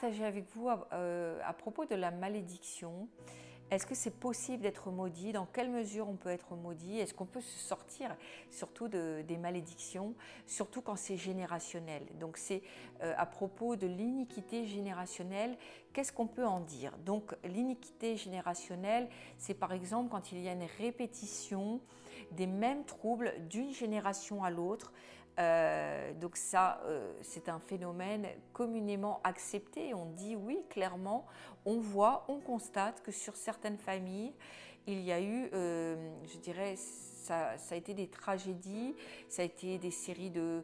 partager avec vous à propos de la malédiction. Est-ce que c'est possible d'être maudit? Dans quelle mesure on peut être maudit? Est-ce qu'on peut se sortir surtout des malédictions, surtout quand c'est générationnel? Donc c'est à propos de l'iniquité générationnelle, qu'est-ce qu'on peut en dire? Donc l'iniquité générationnelle, c'est par exemple quand il y a une répétition des mêmes troubles d'une génération à l'autre. Donc ça, c'est un phénomène communément accepté. On dit oui, clairement, on voit, on constate que sur certaines familles, il y a eu, je dirais, ça a été des tragédies, ça a été des séries de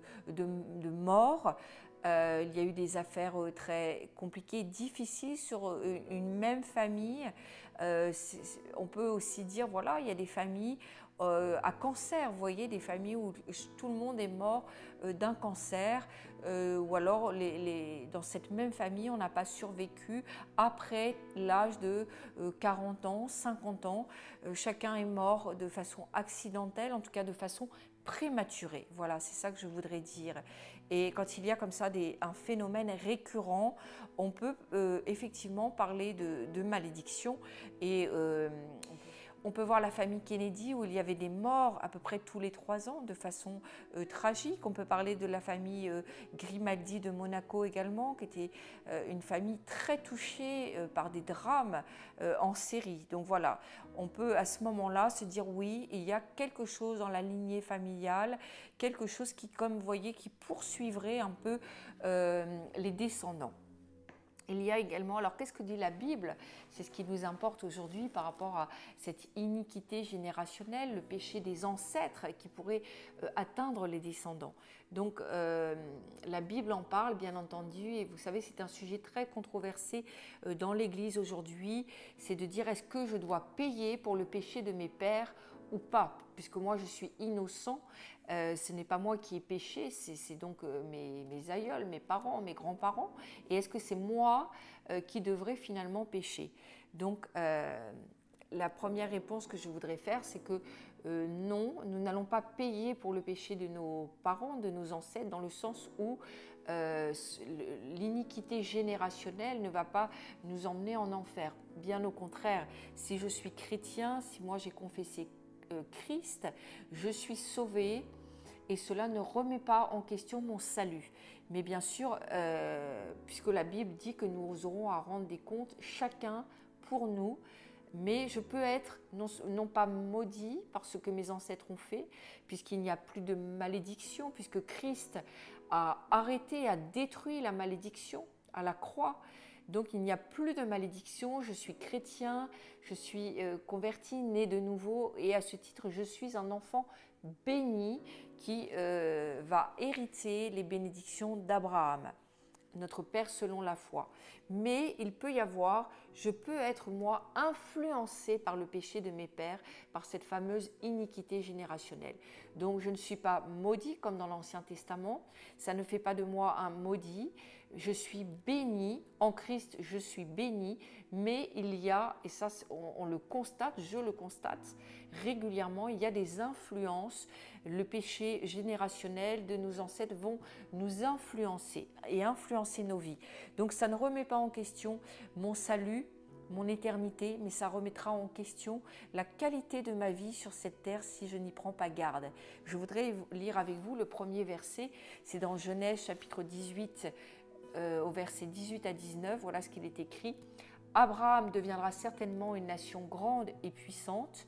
morts. Il y a eu des affaires très compliquées, difficiles sur une même famille. On peut aussi dire, voilà, il y a des familles à cancer, vous voyez, des familles où tout le monde est mort d'un cancer, ou alors dans cette même famille, on n'a pas survécu après l'âge de 40 ans, 50 ans. Chacun est mort de façon accidentelle, en tout cas de façon prématurée. Voilà, c'est ça que je voudrais dire. Et quand il y a comme ça un phénomène récurrent, on peut effectivement parler de malédiction. Et on peut voir la famille Kennedy où il y avait des morts à peu près tous les 3 ans de façon tragique. On peut parler de la famille Grimaldi de Monaco également, qui était une famille très touchée par des drames en série. Donc voilà, on peut à ce moment-là se dire oui, il y a quelque chose dans la lignée familiale, quelque chose qui, comme vous voyez, qui poursuivrait un peu les descendants. Il y a également, alors qu'est-ce que dit la Bible? C'est ce qui nous importe aujourd'hui par rapport à cette iniquité générationnelle, le péché des ancêtres qui pourrait atteindre les descendants. Donc la Bible en parle bien entendu, et vous savez c'est un sujet très controversé dans l'Église aujourd'hui, c'est de dire est-ce que je dois payer pour le péché de mes pères ou pas, puisque moi je suis innocent, ce n'est pas moi qui ai péché, c'est donc mes aïeuls, mes parents, mes grands-parents, et est-ce que c'est moi qui devrais finalement pécher? Donc la première réponse que je voudrais faire, c'est que non, nous n'allons pas payer pour le péché de nos parents, de nos ancêtres, dans le sens où l'iniquité générationnelle ne va pas nous emmener en enfer. Bien au contraire, si je suis chrétien, si moi j'ai confessé Christ, je suis sauvé et cela ne remet pas en question mon salut. Mais bien sûr, puisque la Bible dit que nous aurons à rendre des comptes chacun pour nous, mais je peux être non pas maudit par ce que mes ancêtres ont fait, puisqu'il n'y a plus de malédiction, puisque Christ a arrêté, a détruit la malédiction à la croix. Donc il n'y a plus de malédiction, je suis chrétien, je suis converti, né de nouveau, et à ce titre je suis un enfant béni qui va hériter les bénédictions d'Abraham, notre Père selon la foi. Mais il peut y avoir, je peux être moi influencé par le péché de mes pères, par cette fameuse iniquité générationnelle. Donc je ne suis pas maudit comme dans l'Ancien Testament, ça ne fait pas de moi un maudit, je suis béni, en Christ je suis béni, mais il y a, et ça on le constate, je le constate régulièrement, il y a des influences, le péché générationnel de nos ancêtres vont nous influencer et influencer nos vies. Donc ça ne remet pas en question mon salut, mon éternité, mais ça remettra en question la qualité de ma vie sur cette terre si je n'y prends pas garde. Je voudrais lire avec vous le premier verset, c'est dans Genèse chapitre 18, au verset 18 à 19, voilà ce qu'il est écrit. Abraham deviendra certainement une nation grande et puissante,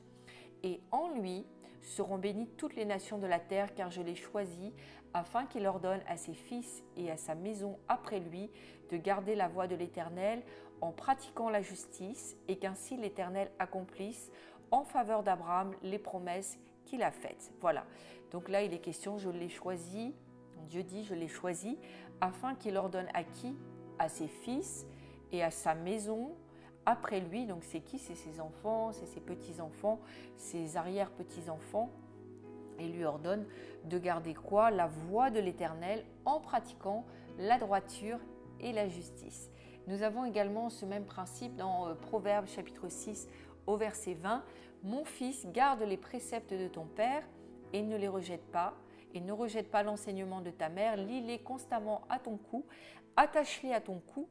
et en lui seront bénies toutes les nations de la terre, car je l'ai choisi, afin qu'il ordonne à ses fils et à sa maison après lui de garder la voie de l'Éternel en pratiquant la justice, et qu'ainsi l'Éternel accomplisse en faveur d'Abraham les promesses qu'il a faites. Voilà, donc là il est question, je l'ai choisi, Dieu dit je l'ai choisi, afin qu'il ordonne à qui? À ses fils et à sa maison après lui. Donc c'est qui? C'est ses enfants, c'est ses petits-enfants, ses arrière-petits-enfants. Et lui ordonne de garder quoi? La voie de l'Éternel en pratiquant la droiture et la justice. Nous avons également ce même principe dans Proverbes chapitre 6 au verset 20. Mon fils, garde les préceptes de ton père et ne les rejette pas, et ne rejette pas l'enseignement de ta mère, lis-les constamment à ton cou, attache-les à ton cou,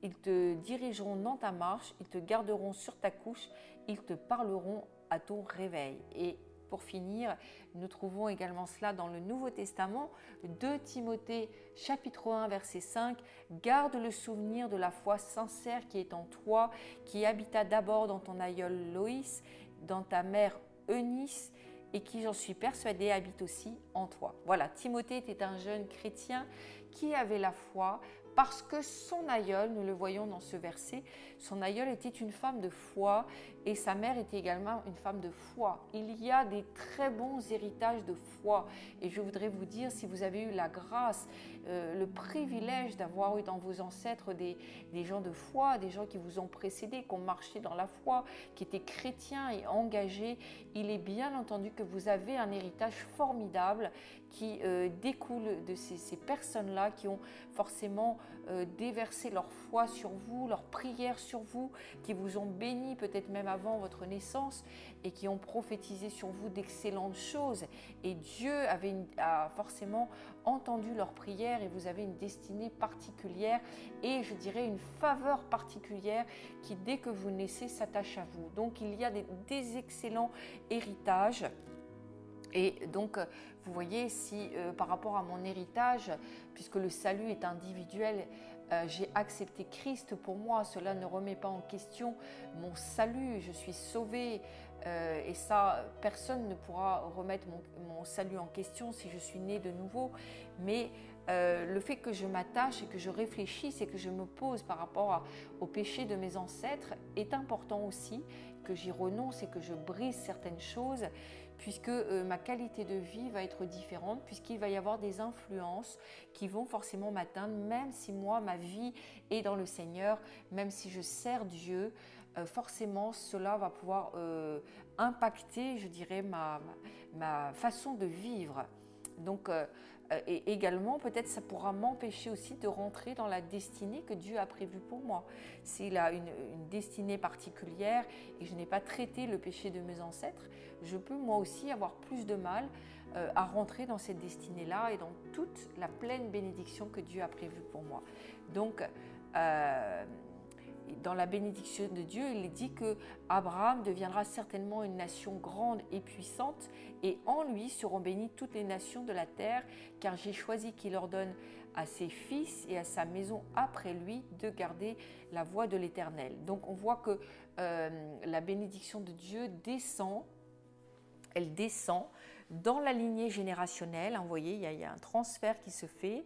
ils te dirigeront dans ta marche, ils te garderont sur ta couche, ils te parleront à ton réveil. Et pour finir, nous trouvons également cela dans le Nouveau Testament, 2 Timothée chapitre 1 verset 5, « Garde le souvenir de la foi sincère qui est en toi, qui habita d'abord dans ton aïeul Loïs, dans ta mère Eunice, et qui, j'en suis persuadée, habite aussi en toi. » Voilà, Timothée était un jeune chrétien qui avait la foi parce que son aïeul, nous le voyons dans ce verset, son aïeul était une femme de foi et sa mère était également une femme de foi. Il y a des très bons héritages de foi et je voudrais vous dire, si vous avez eu la grâce, le privilège d'avoir eu dans vos ancêtres des gens de foi, des gens qui vous ont précédés, qui ont marché dans la foi, qui étaient chrétiens et engagés, il est bien entendu que vous avez un héritage formidable qui découle de ces personnes-là qui ont forcément déversé leur foi sur vous, leur prière sur vous, qui vous ont béni peut-être même avant votre naissance et qui ont prophétisé sur vous d'excellentes choses. Et Dieu a forcément entendu leurs prières et vous avez une destinée particulière et je dirais une faveur particulière qui dès que vous naissez s'attache à vous. Donc il y a des excellents héritages. Et donc, vous voyez, si par rapport à mon héritage, puisque le salut est individuel, j'ai accepté Christ pour moi, cela ne remet pas en question mon salut, je suis sauvée et ça, personne ne pourra remettre mon salut en question si je suis née de nouveau, mais le fait que je m'attache et que je réfléchisse et que je me pose par rapport au péché de mes ancêtres est important aussi, que j'y renonce et que je brise certaines choses, puisque ma qualité de vie va être différente, puisqu'il va y avoir des influences qui vont forcément m'atteindre, même si moi, ma vie est dans le Seigneur, même si je sers Dieu, forcément cela va pouvoir impacter, je dirais, ma façon de vivre. Donc, et également, peut-être ça pourra m'empêcher aussi de rentrer dans la destinée que Dieu a prévue pour moi. S'il a une destinée particulière et je n'ai pas traité le péché de mes ancêtres, je peux moi aussi avoir plus de mal à rentrer dans cette destinée-là et dans toute la pleine bénédiction que Dieu a prévue pour moi. Donc, dans la bénédiction de Dieu, il est dit que Abraham deviendra certainement une nation grande et puissante et en lui seront bénies toutes les nations de la terre, car j'ai choisi qu'il ordonne à ses fils et à sa maison après lui de garder la voie de l'Éternel. Donc on voit que la bénédiction de Dieu descend, elle descend dans la lignée générationnelle. Vous voyez, il y a un transfert qui se fait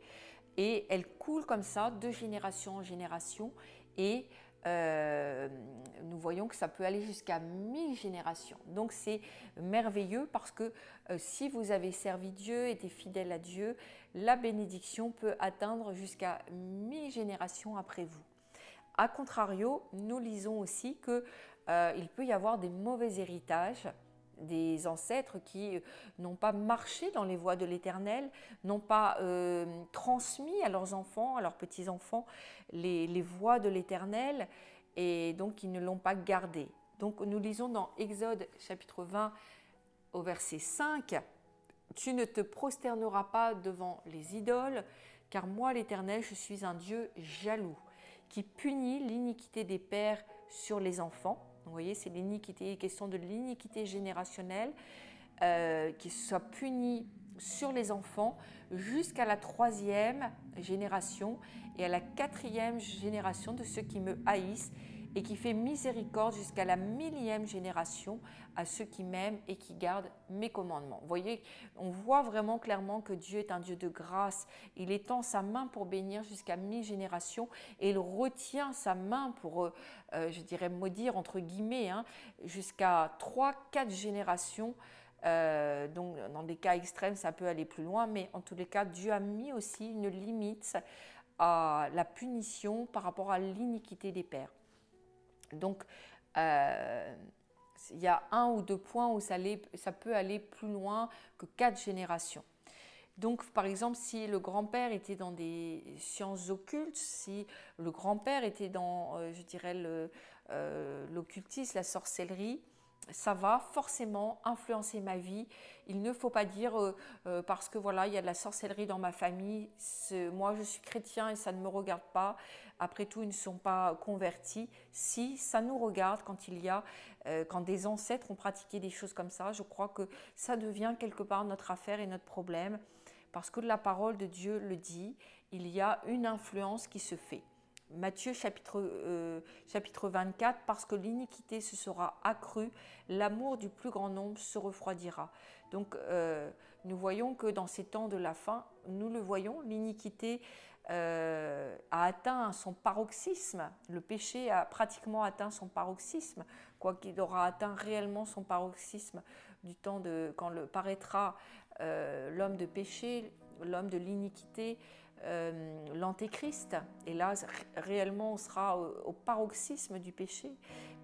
et elle coule comme ça de génération en génération et nous voyons que ça peut aller jusqu'à 1000 générations. Donc c'est merveilleux parce que si vous avez servi Dieu, été fidèle à Dieu, la bénédiction peut atteindre jusqu'à 1000 générations après vous. A contrario, nous lisons aussi qu'il peut y avoir des mauvais héritages, des ancêtres qui n'ont pas marché dans les voies de l'Éternel, n'ont pas transmis à leurs enfants, à leurs petits-enfants, les voies de l'Éternel, et donc ils ne l'ont pas gardé. Donc nous lisons dans Exode chapitre 20 au verset 5, « Tu ne te prosterneras pas devant les idoles, car moi l'Éternel, je suis un Dieu jaloux, qui punit l'iniquité des pères sur les enfants. » Vous voyez, c'est l'iniquité, question de l'iniquité générationnelle qui soit punie sur les enfants jusqu'à la 3e génération et à la 4e génération de ceux qui me haïssent et qui fait miséricorde jusqu'à la 1000e génération à ceux qui m'aiment et qui gardent mes commandements. Vous voyez, on voit vraiment clairement que Dieu est un Dieu de grâce. Il étend sa main pour bénir jusqu'à 1000 générations et il retient sa main pour, je dirais, maudire entre guillemets, jusqu'à 3-4 générations. Donc dans des cas extrêmes, ça peut aller plus loin, mais en tous les cas, Dieu a mis aussi une limite à la punition par rapport à l'iniquité des pères. Donc, il y a 1 ou 2 points où ça peut aller plus loin que 4 générations. Donc, par exemple, si le grand-père était dans des sciences occultes, si le grand-père était dans, je dirais, l'occultisme, la sorcellerie, ça va forcément influencer ma vie. Il ne faut pas dire parce que voilà, il y a de la sorcellerie dans ma famille, moi je suis chrétien et ça ne me regarde pas. Après tout, ils ne sont pas convertis. Si, ça nous regarde quand quand des ancêtres ont pratiqué des choses comme ça. Je crois que ça devient quelque part notre affaire et notre problème. Parce que la parole de Dieu le dit, il y a une influence qui se fait. Matthieu chapitre 24, parce que l'iniquité se sera accrue, l'amour du plus grand nombre se refroidira. Donc nous voyons que dans ces temps de la fin, nous le voyons, l'iniquité a atteint son paroxysme, le péché a pratiquement atteint son paroxysme, quoiqu'il aura atteint réellement son paroxysme du temps quand paraîtra l'homme de péché, l'homme de l'iniquité, l'antéchrist, et là réellement on sera au paroxysme du péché.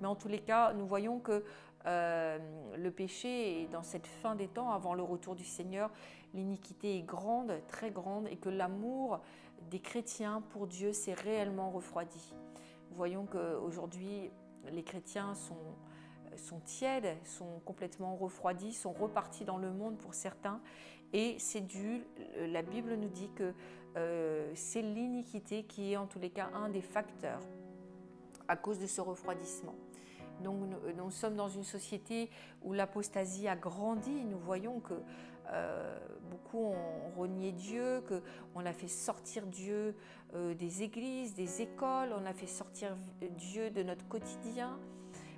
Mais en tous les cas, nous voyons que le péché est dans cette fin des temps, avant le retour du Seigneur, l'iniquité est grande, très grande, et que l'amour des chrétiens pour Dieu s'est réellement refroidi. Nous voyons qu'aujourd'hui les chrétiens sont tièdes, sont complètement refroidis, sont repartis dans le monde pour certains, et c'est dû, la Bible nous dit que c'est l'iniquité qui est en tous les cas un des facteurs à cause de ce refroidissement. Donc nous sommes dans une société où l'apostasie a grandi. Nous voyons que beaucoup ont renié Dieu, qu'on a fait sortir Dieu des églises, des écoles, on a fait sortir Dieu de notre quotidien,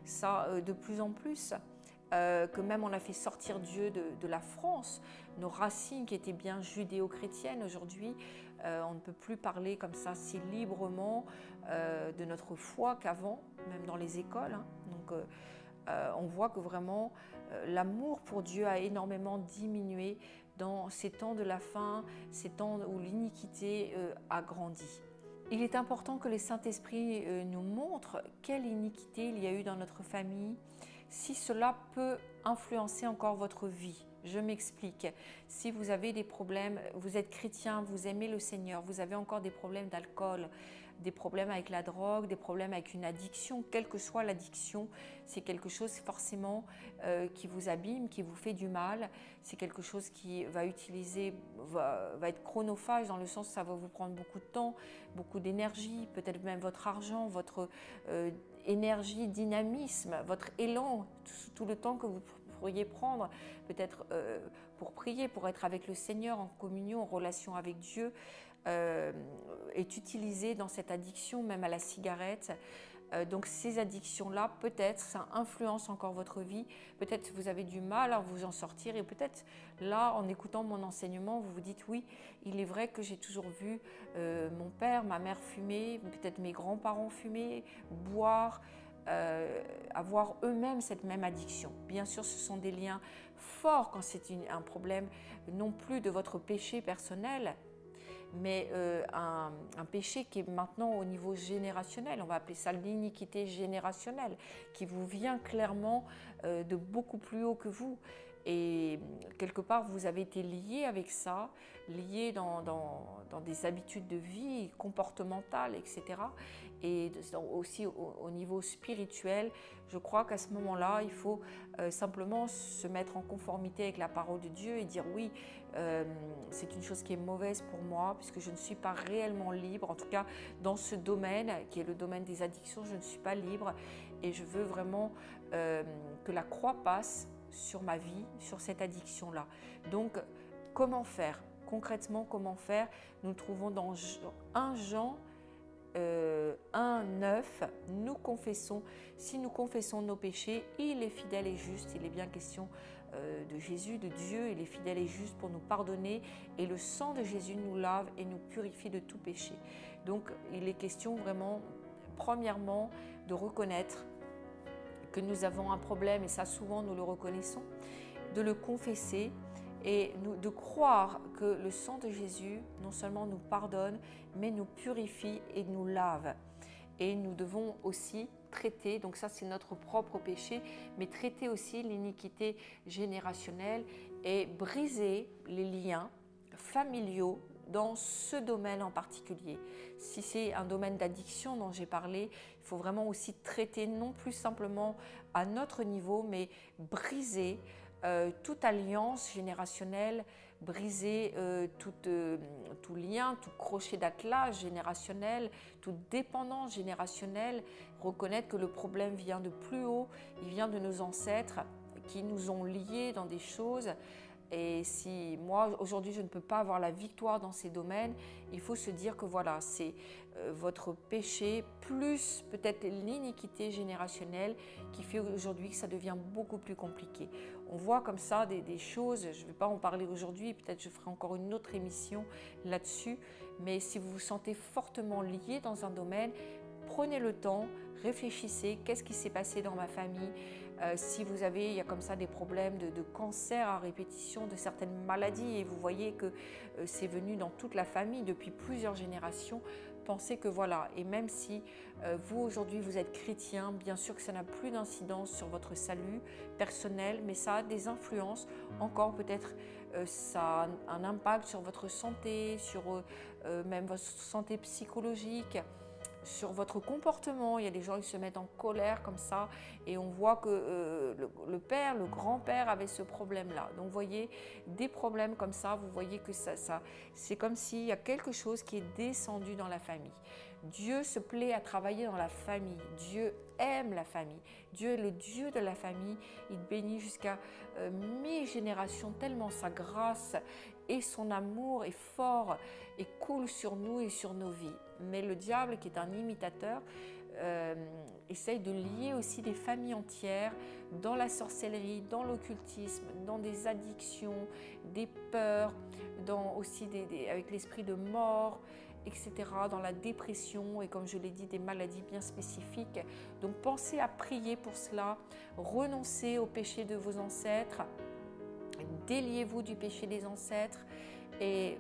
ça de plus en plus. Que même on a fait sortir Dieu de la France, nos racines qui étaient bien judéo-chrétiennes. Aujourd'hui, on ne peut plus parler comme ça si librement de notre foi qu'avant, même dans les écoles. Hein. Donc on voit que vraiment l'amour pour Dieu a énormément diminué dans ces temps de la fin, ces temps où l'iniquité a grandi. Il est important que le Saint-Esprit nous montre quelle iniquité il y a eu dans notre famille, si cela peut influencer encore votre vie. Je m'explique. Si vous avez des problèmes, vous êtes chrétien, vous aimez le Seigneur, vous avez encore des problèmes d'alcool, des problèmes avec la drogue, des problèmes avec une addiction, quelle que soit l'addiction, c'est quelque chose forcément qui vous abîme, qui vous fait du mal. C'est quelque chose qui va être chronophage dans le sens où ça va vous prendre beaucoup de temps, beaucoup d'énergie, peut-être même votre argent, votre énergie, dynamisme, votre élan, tout le temps que vous pourriez prendre peut-être pour prier, pour être avec le Seigneur en communion, en relation avec Dieu, est utilisé dans cette addiction, même à la cigarette. Donc ces addictions-là, peut-être ça influence encore votre vie, peut-être vous avez du mal à vous en sortir et peut-être là, en écoutant mon enseignement, vous vous dites oui, il est vrai que j'ai toujours vu mon père, ma mère fumer, peut-être mes grands-parents fumer, boire, avoir eux-mêmes cette même addiction. Bien sûr, ce sont des liens forts quand c'est un problème non plus de votre péché personnel, mais un péché qui est maintenant au niveau générationnel, on va appeler ça l'iniquité générationnelle, qui vous vient clairement de beaucoup plus haut que vous. Et quelque part, vous avez été lié avec ça, lié dans des habitudes de vie comportementales, etc. Et aussi au niveau spirituel, je crois qu'à ce moment-là, il faut simplement se mettre en conformité avec la parole de Dieu et dire oui, c'est une chose qui est mauvaise pour moi, puisque je ne suis pas réellement libre. En tout cas, dans ce domaine, qui est le domaine des addictions, je ne suis pas libre et je veux vraiment que la croix passe sur ma vie, sur cette addiction-là. Donc, comment faire? Concrètement, comment faire? Nous le trouvons dans 1 Jean 1,9, nous confessons, si nous confessons nos péchés, il est fidèle et juste. Il est bien question de Jésus, de Dieu, il est fidèle et juste pour nous pardonner et le sang de Jésus nous lave et nous purifie de tout péché. Donc, il est question vraiment, premièrement, de reconnaître que nous avons un problème, et ça souvent nous le reconnaissons, de le confesser et de croire que le sang de Jésus non seulement nous pardonne, mais nous purifie et nous lave. Et nous devons aussi traiter, donc ça c'est notre propre péché, mais traiter aussi l'iniquité générationnelle et briser les liens familiaux dans ce domaine en particulier. Si c'est un domaine d'addiction dont j'ai parlé, il faut vraiment aussi traiter non plus simplement à notre niveau, mais briser toute alliance générationnelle, briser tout lien, tout crochet d'attelage générationnel, toute dépendance générationnelle, reconnaître que le problème vient de plus haut, il vient de nos ancêtres qui nous ont liés dans des choses. Et si moi, aujourd'hui, je ne peux pas avoir la victoire dans ces domaines, il faut se dire que voilà, c'est votre péché plus peut-être l'iniquité générationnelle qui fait aujourd'hui que ça devient beaucoup plus compliqué. On voit comme ça des choses, je ne vais pas en parler aujourd'hui, peut-être je ferai encore une autre émission là-dessus, mais si vous vous sentez fortement lié dans un domaine, prenez le temps, réfléchissez, qu'est-ce qui s'est passé dans ma famille? Si vous avez, il y a comme ça des problèmes de cancer à répétition, de certaines maladies, et vous voyez que c'est venu dans toute la famille depuis plusieurs générations, pensez que voilà, et même si vous aujourd'hui vous êtes chrétien, bien sûr que ça n'a plus d'incidence sur votre salut personnel, mais ça a des influences, encore peut-être ça a un impact sur votre santé, sur même votre santé psychologique, sur votre comportement. Il y a des gens qui se mettent en colère comme ça et on voit que le père, le grand-père avait ce problème-là. Donc vous voyez, des problèmes comme ça, vous voyez que c'est comme s'il y a quelque chose qui est descendu dans la famille. Dieu se plaît à travailler dans la famille. Dieu aime la famille. Dieu est le Dieu de la famille. Il bénit jusqu'à 1000 générations tellement sa grâce et son amour est fort et coule sur nous et sur nos vies. Mais le diable, qui est un imitateur, essaye de lier aussi des familles entières dans la sorcellerie, dans l'occultisme, dans des addictions, des peurs, aussi avec l'esprit de mort, etc., dans la dépression et comme je l'ai dit, des maladies bien spécifiques. Donc pensez à prier pour cela, renoncez au péché de vos ancêtres, déliez-vous du péché des ancêtres et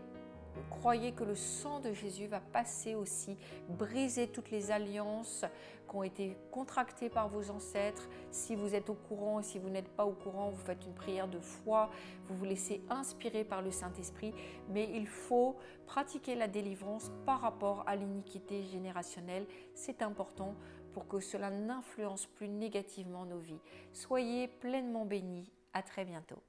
croyez que le sang de Jésus va passer aussi, briser toutes les alliances qui ont été contractées par vos ancêtres. Si vous êtes au courant et si vous n'êtes pas au courant, vous faites une prière de foi, vous vous laissez inspirer par le Saint-Esprit, mais il faut pratiquer la délivrance par rapport à l'iniquité générationnelle. C'est important pour que cela n'influence plus négativement nos vies. Soyez pleinement bénis. À très bientôt.